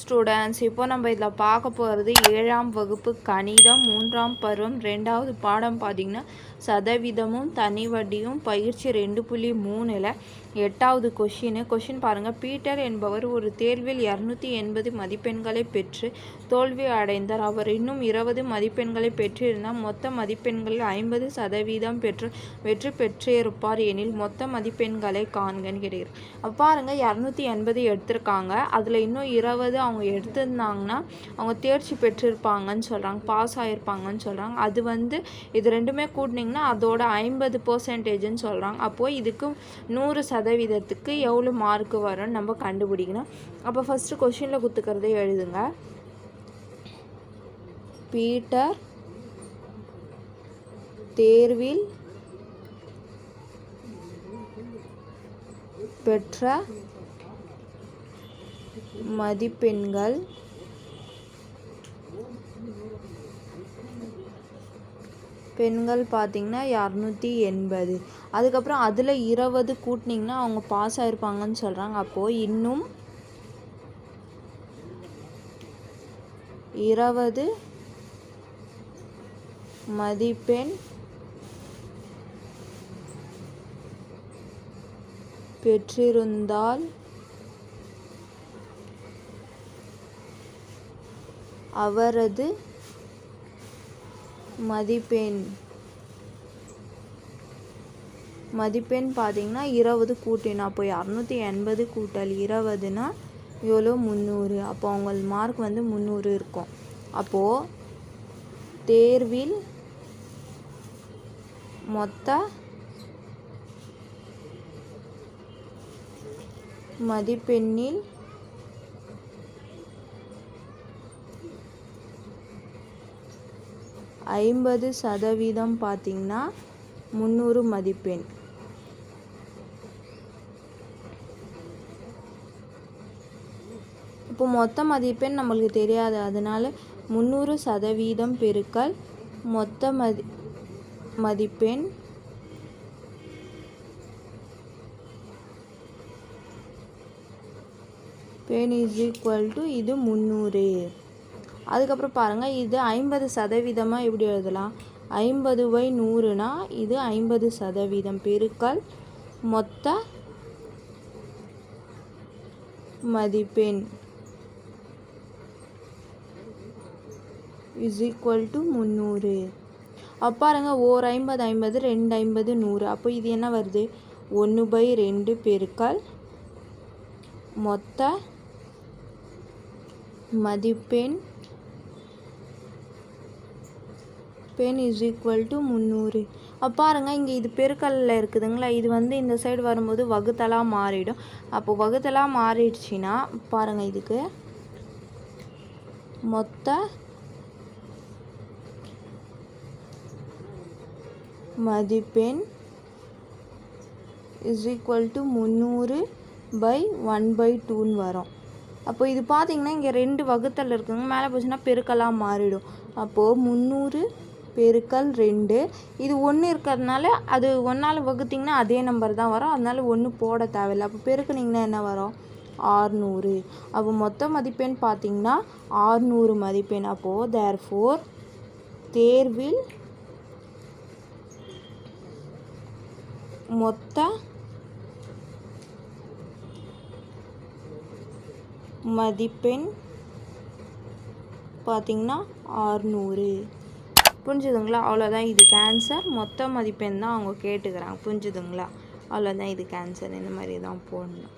Students, இப்போ நம்ம இதில் பார்க்க போகிறது 7ஆம் வகுப்பு கணிதம் 3ஆம் பருவம் 2வது பாடம். பார்த்திங்கன்னா சதவீதமும் தனி வட்டியும் பயிற்சி 2.3ல் 8வது கொஷின் பாருங்கள். பீட்டர் என்பவர் ஒரு தேர்வில் 280 மதிப்பெண்களை பெற்று தோல்வி அடைந்தார். அவர் இன்னும் 20 மதிப்பெண்களை பெற்றிருந்தால் மொத்த மதிப்பெண்களில் 50% பெற்று வெற்றி பெற்றிருப்பார் எனில் மொத்த மதிப்பெண்களை காண்கன்னு கிடையாது. அப்போ பாருங்கள், 280 எடுத்திருக்காங்க. அதில் இன்னும் 20 அவங்க எடுத்திருந்தாங்கன்னா அவங்க தேர்ச்சி பெற்றிருப்பாங்கன்னு சொல்கிறாங்க, பாஸ் ஆகிருப்பாங்கன்னு சொல்கிறாங்க. அது இது ரெண்டுமே கூட்டினிங்கன்னா அதோட 50%ன்னு சொல்கிறாங்க. அப்போது இதுக்கு 100%க்கு எவ்வளோ மார்க்கு வரும்னு நம்ம கண்டுபிடிக்கணும். அப்போ ஃபஸ்ட்டு கொஷினில் குத்துக்கிறதே எழுதுங்க. பீட்டர் தேர்வில் பெற்ற மதிப்பெண்கள் பார்த்திங்கன்னா 280. அதுக்கப்புறம் அதில் 20 கூட்டினிங்கன்னா அவங்க பாஸ் ஆகிருப்பாங்கன்னு சொல்கிறாங்க. அப்போது இன்னும் 20 மதிப்பெண் பெற்றிருந்தால் அவரது மதிப்பெண் பார்த்திங்கன்னா 20 கூட்டினா அப்போ 280 கூட்டல் 20னா எவ்வளோ 300. அப்போ அவங்க மார்க் 300 இருக்கும். அப்போது தேர்வில் மொத்த மதிப்பெண்ணில் 50% பார்த்திங்கன்னா 300 மதிப்பெண். இப்போ மொத்த மதிப்பெண் நம்மளுக்கு தெரியாது, அதனால் 300% பெருக்கல் மொத்த மதிப்பெண் இஸ் ஈக்குவல் டு இது 300. அதுக்கப்புறம் பாருங்கள், இது 50% எப்படி எழுதலாம்? 50/100னா இது 50% பெருக்கல் மொத்த மதிப்பெண் இஸ் ஈக்குவல் டு 300. அப்போ பாருங்கள், ஓர் 50 50, 2 50 100. அப்போ இது என்ன வருது? 1/2 பெருக்கல் மொத்த மதிப்பெண் இஸ் ஈக்குவல் டு 300. அப்போ பாருங்கள், இங்கே இது பெருக்கல்ல இருக்குதுங்களா, இது இந்த சைடு வரும்போது வகுத்தலாக மாறிடும். அப்போ வகுத்தலாக மாறிடுச்சுன்னா பாருங்கள், இதுக்கு மொத்த மதிப்பெண் இஸ் ஈக்குவல் டு 300/1/2ன்னு வரும். அப்போ இது பார்த்திங்கன்னா இங்கே 2 வகுத்தல் இருக்குங்க, மேலே போச்சுன்னா பெருக்கலாக மாறிடும். அப்போது 300 பெருக்கல் 2, இது 1 இருக்கிறதுனால அது 1ஆல் வகுத்திங்கன்னா அதே நம்பர் தான் வரும், அதனால 1 போட தேவையில்லை. அப்போ பெருக்குனிங்கன்னா என்ன வரும்? 600. அப்போ மொத்த மதிப்பெண் பார்த்திங்கன்னா 600 மதிப்பெண். அப்போது தேர்ஃபோர் தேர்வில் மொத்த மதிப்பெண் பார்த்திங்கன்னா 600. புரிஞ்சுதுங்களா? அவ்வளோதான் இதுக்கு ஆன்சர். மொத்த மதிப்பெண் தான் அவங்க கேட்டுக்கிறாங்க. புரிஞ்சுதுங்களா? அவ்வளோதான் இதுக்கு ஆன்சர். இந்த மாதிரி தான் போடணும்.